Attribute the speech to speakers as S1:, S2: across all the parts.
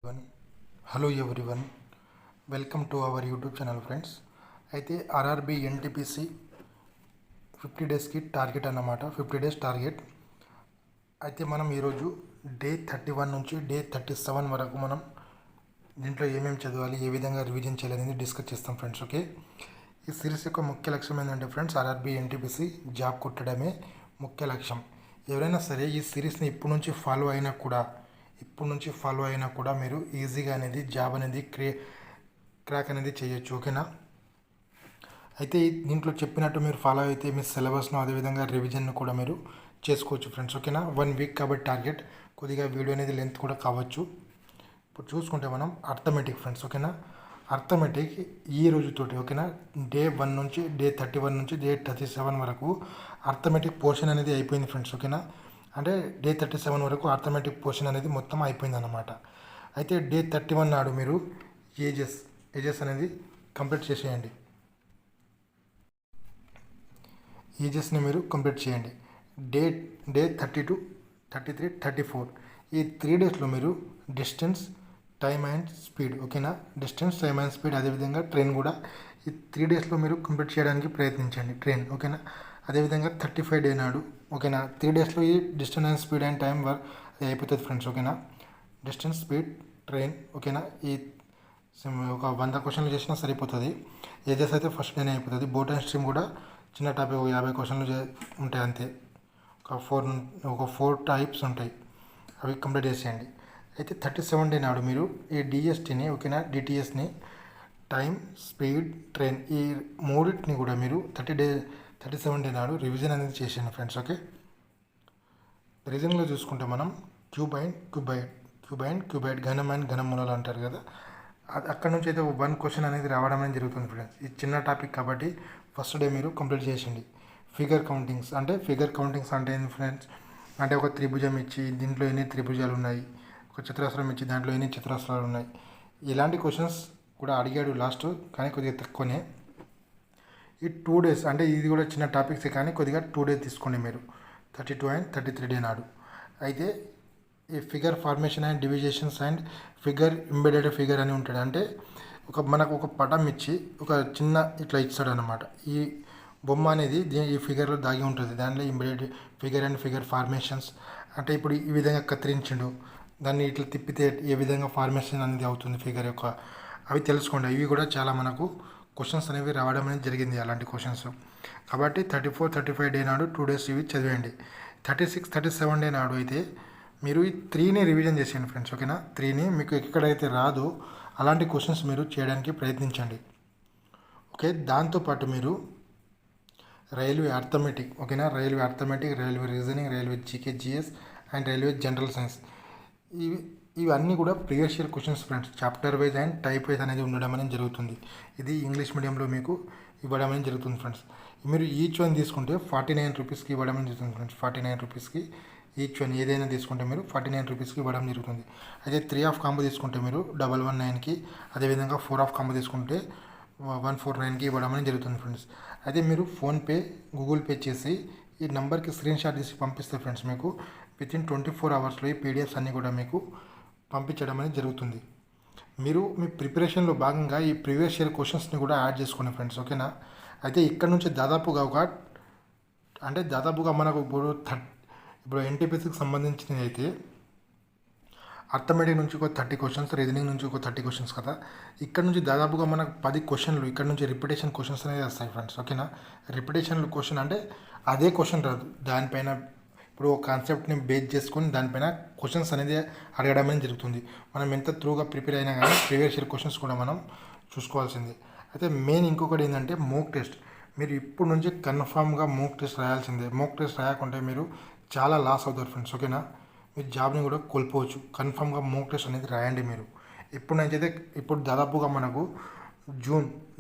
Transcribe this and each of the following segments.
S1: One hello everyone, welcome to our YouTube channel friends. అయితే RRB NTPC 50 డేస్కి target అన్నమాట. 50 days target. అయితే మనం ఈరోజు డే 31 నుంచి డే 37 వరకు మనం దీంట్లో ఏమేమి చదవాలి, ఏ విధంగా రివిజన్ చేయాలనేది డిస్కస్ చేస్తాం ఫ్రెండ్స్. ఓకే, ఈ సిరీస్ యొక్క ముఖ్య లక్ష్యం ఏంటంటే ఫ్రెండ్స్, ఆర్ఆర్బి ఎన్టీపీసీ జాబ్ కొట్టడమే ముఖ్య లక్ష్యం. ఎవరైనా సరే ఈ సిరీస్ని ఇప్పటి నుంచి ఫాలో అయినా కూడా మీరు ఈజీగా అనేది జాబ్ అనేది క్రాక్ అనేది చేయొచ్చు. ఓకేనా? అయితే దీంట్లో చెప్పినట్టు మీరు ఫాలో అయితే మీ సిలబస్ను అదేవిధంగా రివిజన్ను కూడా మీరు చేసుకోవచ్చు ఫ్రెండ్స్. ఓకేనా? 1 వీక్ కాబట్టి టార్గెట్, కొద్దిగా వీడియో అనేది లెంత్ కూడా కావచ్చు. ఇప్పుడు చూసుకుంటే మనం అర్థమెటిక్ ఫ్రెండ్స్. ఓకేనా? అర్థమెటిక్ ఈ రోజుతోటి, ఓకేనా, డే 1 నుంచి డే 31 నుంచి డే 37 వరకు అర్థమెటిక్ పోర్షన్ అనేది అయిపోయింది ఫ్రెండ్స్. ఓకేనా? అంటే డే 37 వరకు అర్థమెటిక్ పోర్షన్ అనేది మొత్తం అయిపోయింది అన్నమాట. అయితే డే 31 నాడు మీరు ఏజెస్ అనేది కంప్లీట్ చేసేయండి. ఏజెస్ని మీరు కంప్లీట్ చేయండి. డే 32, 33, 34 ఈ 3 డేస్లో మీరు డిస్టెన్స్, టైమ్ అండ్ స్పీడ్, ఓకేనా, డిస్టెన్స్, టైమ్ అండ్ స్పీడ్, అదేవిధంగా ట్రైన్ కూడా ఈ 3 డేస్లో మీరు కంప్లీట్ చేయడానికి ప్రయత్నించండి ట్రైన్. ఓకేనా? అదేవిధంగా 35 డే నాడు, ఓకేనా, 3 డేస్లో ఈ distance and speed and time అది అయిపోతుంది ఫ్రెండ్స్. ఓకేనా? డిస్టెన్స్, స్పీడ్, ట్రైన్, ఓకేనా, ఈ ఒక 100 క్వశ్చన్లు చేసినా సరిపోతుంది. ఏజెస్ అయితే ఫస్ట్ డేనే అయిపోతుంది. బోట్ అండ్ స్ట్రీమ్ కూడా చిన్న టాపిక్ 50 క్వశ్చన్లు ఉంటాయి అంతే. ఒక 4 టైప్స్ ఉంటాయి, అవి కంప్లీట్ చేసేయండి. అయితే 37 డే నాడు మీరు ఈ డిఎస్టీని, ఓకేనా, డిటిఎస్ని, టైం, స్పీడ్, ట్రైన్ ఈ మూడింటిని కూడా మీరు 37 డే నాడు రివిజన్ అనేది చేసేయండి ఫ్రెండ్స్. ఓకే, రివిజన్లో చూసుకుంటే మనం క్యూబ్ అండ్ క్యూబైడ్, ఘనం అండ్ ఘనమూలాలు అంటారు కదా, అక్కడ నుంచి అయితే 1 క్వశ్చన్ అనేది రావడం అనేది జరుగుతుంది ఫ్రెండ్స్. ఇది చిన్న టాపిక్ కాబట్టి ఫస్ట్ డే మీరు కంప్లీట్ చేసేయండి. ఫిగర్ కౌంటింగ్స్ అంటే ఏంటి ఫ్రెండ్స్, అంటే ఒక త్రిభుజం ఇచ్చి దీంట్లో ఎన్ని త్రిభుజాలు ఉన్నాయి, ఒక చతురస్రం ఇచ్చి దాంట్లో ఎన్ని చతురస్రాలు ఉన్నాయి, ఇలాంటి క్వశ్చన్స్ కూడా అడిగాడు లాస్ట్, కానీ కొద్దిగా తక్కువనే. ఈ 2 డేస్ అంటే ఇది కూడా చిన్న టాపిక్సే, కానీ కొద్దిగా 2 డేస్ తీసుకోండి మీరు 32 అండ్ 33 డే నాడు. అయితే ఈ figure formation and divisions and figure embedded figure అని ఉంటాడు. అంటే మనకు ఒక పటం ఇచ్చి ఒక చిన్న ఇట్లా ఇచ్చాడు అనమాట. ఈ బొమ్మ అనేది ఈ ఫిగర్లో దాగి ఉంటుంది. దానిలో embedded figure and figure formations అంటే ఇప్పుడు ఈ విధంగా కత్తిరించిండు, దాన్ని ఇట్లా తిప్పితే ఏ విధంగా ఫార్మేషన్ అనేది అవుతుంది ఫిగర్ యొక్క, అవి తెలుసుకోండి. ఇవి కూడా చాలా మనకు క్వశ్చన్స్ అనేవి రావడం అనేది జరిగింది, అలాంటి క్వశ్చన్స్. కాబట్టి 34, 35 డే నాడు 2 డేస్ ఇవి చదివేయండి. 36, 37 డే నాడు అయితే మీరు ఈ 3ని రివిజన్ చేసేయండి ఫ్రెండ్స్. ఓకేనా? 3ని మీకు ఎక్కడైతే రాదో అలాంటి క్వశ్చన్స్ మీరు చేయడానికి ప్రయత్నించండి. ఓకే, దాంతోపాటు మీరు రైల్వే అర్థమెటిక్, ఓకేనా, railway reasoning, railway GK, GS and railway general science, ఇవన్నీ కూడా previous year questions friends. Chapter wise and type wise అనేది ఉండడం అనేది జరుగుతుంది. ఇది ఇంగ్లీష్ మీడియంలో మీకు ఇవ్వడం అనేది జరుగుతుంది ఫ్రెండ్స్. మీరు ఈచ్ వన్ తీసుకుంటే 49 రూపీస్కి ఇవ్వడం అనేది జరుగుతుంది ఫ్రెండ్స్. 49 రూపీస్కి ఈచ్ వన్ ఏదైనా తీసుకుంటే మీరు 49 రూపీస్కి ఇవ్వడం జరుగుతుంది. అయితే 3 ఆఫ్ కాంబో తీసుకుంటే మీరు 119కి, అదేవిధంగా 4 ఆఫ్ కాంబో తీసుకుంటే 149కి ఇవ్వడం అనేది జరుగుతుంది ఫ్రెండ్స్. అయితే మీరు ఫోన్పే, గూగుల్ పే చేసి ఈ నెంబర్కి స్క్రీన్ షాట్ తీసి పంపిస్తే ఫ్రెండ్స్, మీకు వితిన్ 24 అవర్స్లో ఈ పీడిఎఫ్స్ అన్నీ కూడా మీకు పంపించడం అనేది జరుగుతుంది. మీరు మీ ప్రిపరేషన్లో భాగంగా ఈ ప్రీవియస్ ఇయర్ క్వశ్చన్స్ని కూడా యాడ్ చేసుకోండి ఫ్రెండ్స్. ఓకేనా? అయితే ఇక్కడ నుంచి దాదాపుగా మనకు ఇప్పుడు ఎన్టీపీసీకి సంబంధించినవి అయితే అర్థమెటిక్ నుంచి ఒక 30 క్వశ్చన్స్, రీజనింగ్ నుంచి ఒక 30 క్వశ్చన్స్ కదా, ఇక్కడ నుంచి దాదాపుగా మనకు 10 క్వశ్చన్లు ఇక్కడ నుంచి రిపిటేషన్ క్వశ్చన్స్ అనేది వస్తాయి ఫ్రెండ్స్. ఓకేనా? రిపిటేషన్లు క్వశ్చన్ అంటే అదే క్వశ్చన్ రాదు, దానిపైన ఇప్పుడు ఒక కాన్సెప్ట్ని బేస్ చేసుకొని దానిపైన క్వశ్చన్స్ అనేది అడగడం అనేది జరుగుతుంది. మనం ఎంత త్రూగా ప్రిపేర్ అయినా కానీ ప్రీవియస్ ఇయర్ క్వశ్చన్స్ కూడా మనం చూసుకోవాల్సిందే. అయితే మెయిన్ ఇంకొకటి ఏంటంటే మోక్ టెస్ట్. మీరు ఇప్పుడు నుంచి కన్ఫామ్గా మోక్ టెస్ట్ రాయాల్సిందే. మోక్ టెస్ట్ రాయకుంటే మీరు చాలా లాస్ అవుతారు ఫ్రెండ్స్. ఓకేనా? మీరు జాబ్ని కూడా కోల్పోవచ్చు. కన్ఫామ్గా మోక్ టెస్ట్ అనేది రాయండి మీరు. ఇప్పుడు దాదాపుగా మనకు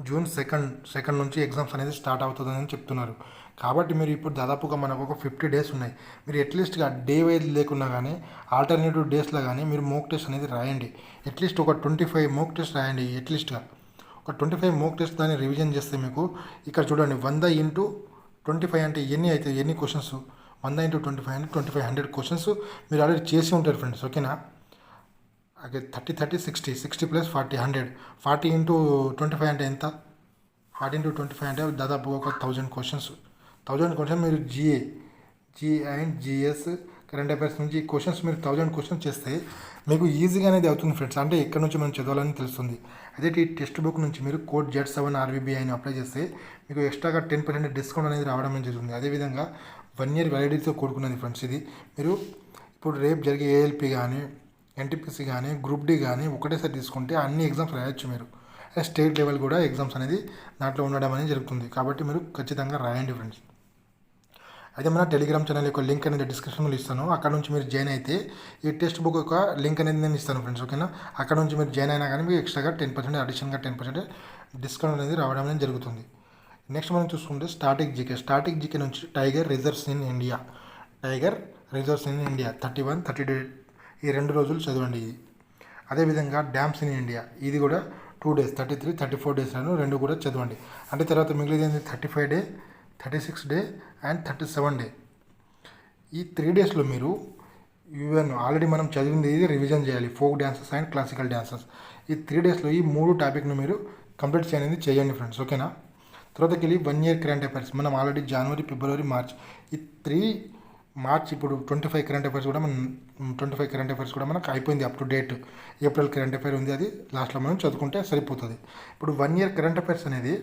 S1: జూన్ సెకండ్ నుంచి ఎగ్జామ్స్ అనేది స్టార్ట్ అవుతుందని చెప్తున్నారు. కాబట్టి మీరు ఇప్పుడు దాదాపుగా మనకు ఒక 50 డేస్ ఉన్నాయి. మీరు అట్లీస్ట్గా డే వైజ్ లేకున్నా కానీ ఆల్టర్నేటివ్ డేస్లో కానీ మీరు మోక్ టెస్ట్ అనేది రాయండి. అట్లీస్ట్ ఒక 25 మోక్ టెస్ట్ రాయండి. అట్లీస్ట్గా ఒక 25 మోక్ టెస్ట్ దాన్ని రివిజన్ చేస్తే మీకు ఇక్కడ చూడండి 100 × 25 అంటే ఎన్ని క్వశ్చన్స్, 100 × 25 అంటే 2500 క్వశ్చన్స్ మీరు ఆల్రెడీ చేసి ఉంటారు ఫ్రెండ్స్. ఓకేనా? ఓకే 30 30 60 ప్లస్ 40 100 40 ఇంటూ 25 అంటే ఎంత 40 into 25 అంటే దాదాపు ఒక 1000 క్వశ్చన్స్ మీరు G and GS current affairs నుంచి ఈ క్వశ్చన్స్ మీరు 1000 క్వశ్చన్స్ చేస్తే మీకు ఈజీగా అనేది అవుతుంది ఫ్రెండ్స్. అంటే ఎక్కడి నుంచి మనం చదవాలని తెలుస్తుంది. అదే ఈ టెక్స్ట్ బుక్ నుంచి మీరు కోడ్ Z7 RVB అని అప్లై చేస్తే మీకు ఎక్స్ట్రాగా 10% డిస్కౌంట్ అనేది రావడం అనేది జరుగుతుంది. అదేవిధంగా 1 year వ్యాలిడిటీతో కూడుకున్నది ఫ్రెండ్స్. ఇది మీరు ఇప్పుడు రేపు జరిగే ఏఎల్పి కానీ ఎన్టీపీసీ కానీ గ్రూప్ డి కానీ ఒకటేసారి తీసుకుంటే అన్ని ఎగ్జామ్స్ రాయొచ్చు మీరు. స్టేట్ లెవెల్ కూడా ఎగ్జామ్స్ అనేది దాంట్లో ఉండడం అనేది జరుగుతుంది. కాబట్టి మీరు ఖచ్చితంగా రాయండి ఫ్రెండ్స్. అయితే మన టెలిగ్రామ్ ఛానల్ యొక్క లింక్ అనేది డిస్క్రిప్షన్లో ఇస్తాను. అక్కడ నుంచి మీరు జాయిన్ అయితే ఈ టెక్స్ట్ బుక్ యొక్క లింక్ అనేది నేను ఇస్తాను ఫ్రెండ్స్. ఓకేనా, అక్కడ నుంచి మీరు జాయిన్ అయినా కానీ మీకు ఎక్స్ట్రాగా 10% అడిషనల్గా 10% డిస్కౌంట్ అనేది రావడం అనేది జరుగుతుంది. నెక్స్ట్ మనం చూసుకుంటే స్టాటిక్ జీకే నుంచి టైగర్ రిజర్వ్స్ ఇన్ ఇండియా 31 30 ఈ 2 రోజులు చదవండి ఇది. అదేవిధంగా డ్యామ్స్ ఇన్ ఇండియా ఇది కూడా 2 days 33 34 days రెండు కూడా చదవండి. అంటే తర్వాత మిగిలింది 35 day 36 day అండ్ 37 day. ఈ 3 daysలో మీరు ఈవెన్ ఆల్రెడీ మనం చదివింది ఇది రివిజన్ చేయాలి. Folk dances and classical dances ఈ 3 daysలో ఈ 3 టాపిక్ను మీరు కంప్లీట్ చేయఅనేది చేయండి ఫ్రెండ్స్. ఓకేనా, తర్వాతకి వెళ్ళి 1 year కరెంట్ అఫైర్స్ మనం ఆల్రెడీ జనవరి ఫిబ్రవరి మార్చ్ ఈ 3 మార్చ్ ఇప్పుడు 25 కరెంట్ అఫైర్స్ కూడా మనకు అయిపోయింది up to date. April current affair ఉంది, అది లాస్ట్లో మనం చదువుకుంటే సరిపోతుంది. ఇప్పుడు 1 year కరెంట్ అఫైర్స్ అనేది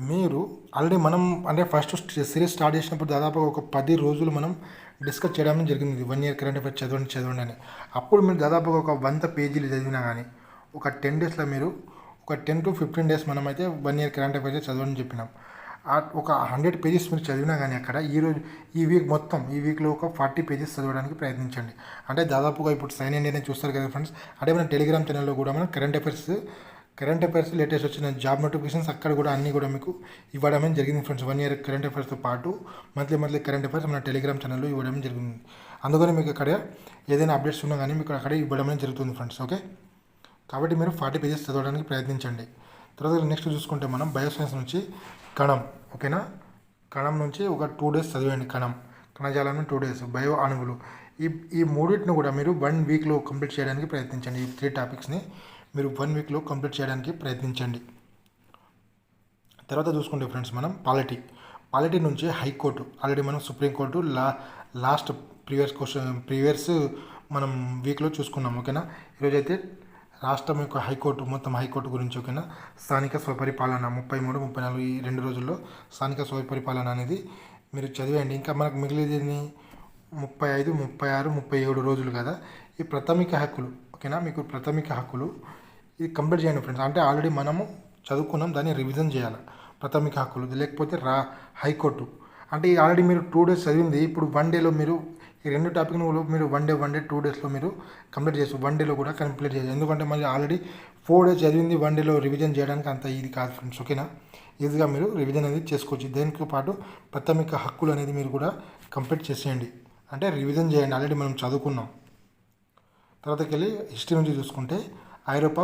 S1: మీరు ఆల్రెడీ మనం అంటే ఫస్ట్ సిరీస్ స్టార్ట్ చేసినప్పుడు దాదాపు ఒక 10 రోజులు మనం డిస్కస్ చేయడం జరిగింది 1 year కరెంట్ అఫైర్స్ చదవండి అని. అప్పుడు మీరు దాదాపుగా ఒక 100 పేజీలు చదివినా కానీ ఒక 10 daysలో మీరు ఒక 10 to 15 days మనమైతే 1 year కరెంట్ అఫైర్స్ చదవని చెప్పినాం. ఒక 100 pages మీరు చదివినా కానీ అక్కడ ఈ వీక్లో ఒక 40 pages చదవడానికి ప్రయత్నించండి. అంటే దాదాపుగా ఇప్పుడు సైన్ ఇండియానే చూస్తారు కదా ఫ్రెండ్స్. అంటే మన టెలిగ్రామ్ ఛానల్లో కూడా మనం కరెంట్ అఫైర్స్ లేటెస్ట్ వచ్చిన జాబ్ నోటిఫికేషన్స్ అక్కడ కూడా అన్నీ కూడా మీకు ఇవ్వడమే జరిగింది ఫ్రెండ్స్. 1 year కరెంట్ అఫైర్స్తో పాటు మంత్లీ కరెంట్ అఫైర్స్ మన టెలిగ్రామ్ ఛానల్లో ఇవ్వడం జరిగింది. అందుకని మీకు అక్కడ ఏదైనా అప్డేట్స్ ఉన్నా కానీ మీకు అక్కడ ఇవ్వడమే జరుగుతుంది ఫ్రెండ్స్. ఓకే, కాబట్టి మీరు 40 pages చదవడానికి ప్రయత్నించండి. తర్వాత నెక్స్ట్ చూసుకుంటే మనం బయోసైన్స్ నుంచి కణం. ఓకేనా, కణం నుంచి ఒక 2 days చదివండి. కణజాలం 2 days, బయో అణువులు ఈ మూడింటిని కూడా మీరు 1 weekలో కంప్లీట్ చేయడానికి ప్రయత్నించండి. ఈ 3 టాపిక్స్ని మీరు 1 weekలో కంప్లీట్ చేయడానికి ప్రయత్నించండి. తర్వాత చూసుకుంటే ఫ్రెండ్స్ మనం పాలిటీ నుంచి హైకోర్టు ఆల్రెడీ మనం సుప్రీంకోర్టు లాస్ట్ ప్రీవియస్ మనం వీక్లో చూసుకున్నాం. ఓకేనా, ఈరోజైతే రాష్ట్రం యొక్క హైకోర్టు గురించి. ఓకేనా, స్థానిక స్వపరిపాలన 33 34 ఈ 2 రోజుల్లో స్థానిక స్వపరిపాలన అనేది మీరు చదివేయండి. ఇంకా మనకు మిగిలింది 35 36 37 రోజులు కదా ఈ ప్రాథమిక హక్కులు. ఓకేనా, మీకు ప్రాథమిక హక్కులు ఇది కంప్లీట్ చేయండి ఫ్రెండ్స్. అంటే ఆల్రెడీ మనము చదువుకున్నాం, దాన్ని రివిజన్ చేయాలి ప్రాథమిక హక్కులు. లేకపోతే హైకోర్టు అంటే ఆల్రెడీ మీరు 2 days చదివింది ఇప్పుడు 1 dayలో మీరు ఈ 2 టాపిక్ను మీరు 1 day 2 daysలో మీరు కంప్లీట్ చేసి 1 dayలో కూడా కంప్లీట్ చేయాలి. ఎందుకంటే మళ్ళీ ఆల్రెడీ 4 days చదివింది 1 dayలో రివిజన్ చేయడానికి అంత ఇది కాదు ఫ్రెండ్స్. ఓకేనా, ఈజీగా మీరు రివిజన్ అనేది చేసుకోవచ్చు. దీనితో పాటు ప్రాథమిక హక్కులు అనేది మీరు కూడా కంప్లీట్ చేసేయండి. అంటే రివిజన్ చేయండి, ఆల్రెడీ మనం చదువుకున్నాం. తర్వాతకి వెళ్ళి హిస్టరీ నుంచి చూసుకుంటే ఐరోపా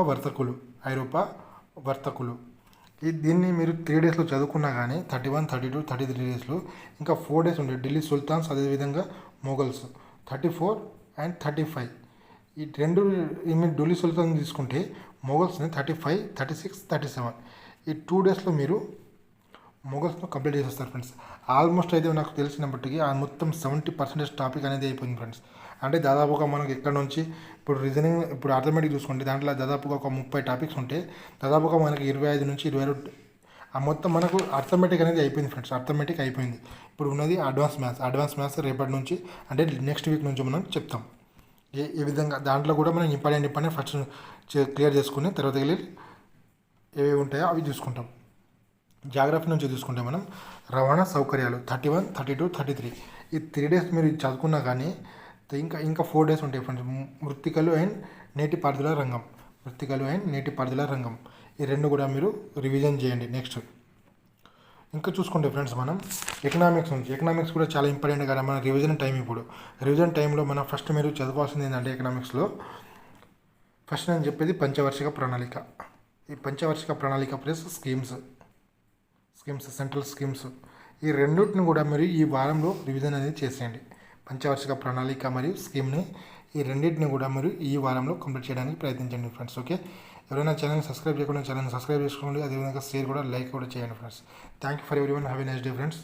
S1: వర్తకులు దీన్ని మీరు 3 daysలో చదువుకున్నా కానీ 31 32 33 daysలో ఇంకా 4 days ఉండే ఢిల్లీ సుల్తాన్స్, అదేవిధంగా మొఘల్స్ 34 and 35 ఈ 2 మీరు ఢిల్లీ సుల్తాన్ తీసుకుంటే మొఘల్స్ని 35 36 37 ఈ 2 daysలో మీరు మొఘల్స్ను కంప్లీట్ చేసేస్తారు ఫ్రెండ్స్. ఆల్మోస్ట్ అయితే నాకు తెలిసినప్పటికీ ఆ మొత్తం 70% టాపిక్ అనేది అయిపోయింది ఫ్రెండ్స్. అంటే దాదాపుగా మనకు ఎక్కడ నుంచి ఇప్పుడు రీజనింగ్ ఇప్పుడు అర్థమెటిక్ చూసుకుంటే దాంట్లో దాదాపుగా ఒక 30 టాపిక్స్ ఉంటే దాదాపుగా మనకి 25 నుంచి 26 ఆ మొత్తం మనకు అర్థమెటిక్ అనేది అయిపోయింది ఫ్రెండ్స్. అర్థమెటిక్ అయిపోయింది. ఇప్పుడు ఉన్నది అడ్వాన్స్ మ్యాథ్స్ రేపటి నుంచి అంటే నెక్స్ట్ వీక్ నుంచి మనం చెప్తాం. ఏ విధంగా దాంట్లో కూడా మనం ఇంపార్టెంట్ ఫస్ట్ క్లియర్ చేసుకుని తర్వాత వెళ్ళి ఏవేవి ఉంటాయో అవి చూసుకుంటాం. జాగ్రఫీ నుంచి చూసుకుంటే మనం రవాణా సౌకర్యాలు 31 32 33 ఈ 3 days మీరు చదువుకున్నా కానీ ఇంకా 4 days ఉంటాయి ఫ్రెండ్స్. మృత్తికలు అండ్ నీటిపారుదల రంగం ఈ 2 కూడా మీరు రివిజన్ చేయండి. నెక్స్ట్ ఇంకా చూసుకుంటే ఫ్రెండ్స్ మనం ఎకనామిక్స్ కూడా చాలా ఇంపార్టెంట్ కదా మన రివిజన్ టైం. ఇప్పుడు రివిజన్ టైంలో మనం ఫస్ట్ మీరు చదవాల్సింది ఏంటంటే ఎకనామిక్స్లో ఫస్ట్ నేను చెప్పేది పంచవార్షిక ప్రణాళిక. ఈ పంచవార్షిక ప్రణాళిక ప్లస్ స్కీమ్స్ సెంట్రల్ స్కీమ్స్ ఈ రెండింటిని కూడా మీరు ఈ వారంలో రివిజన్ అనేది చేసేయండి. పంచవార్షిక ప్రణాళిక మరియు స్కీమ్ని ఈ రెండింటిని కూడా మీరు ఈ వారంలో కంప్లీట్ చేయడానికి ప్రయత్నించండి ఫ్రెండ్స్. ఓకే, ఎవరైనా ఛానల్ సబ్స్క్రైబ్ చేయకుండా ఛానల్ సబ్స్క్రైబ్ చేసుకోండి. అదేవిధంగా షేర్ కూడా లైక్ కూడా చేయండి friends. Thank you for everyone. Have a nice day friends.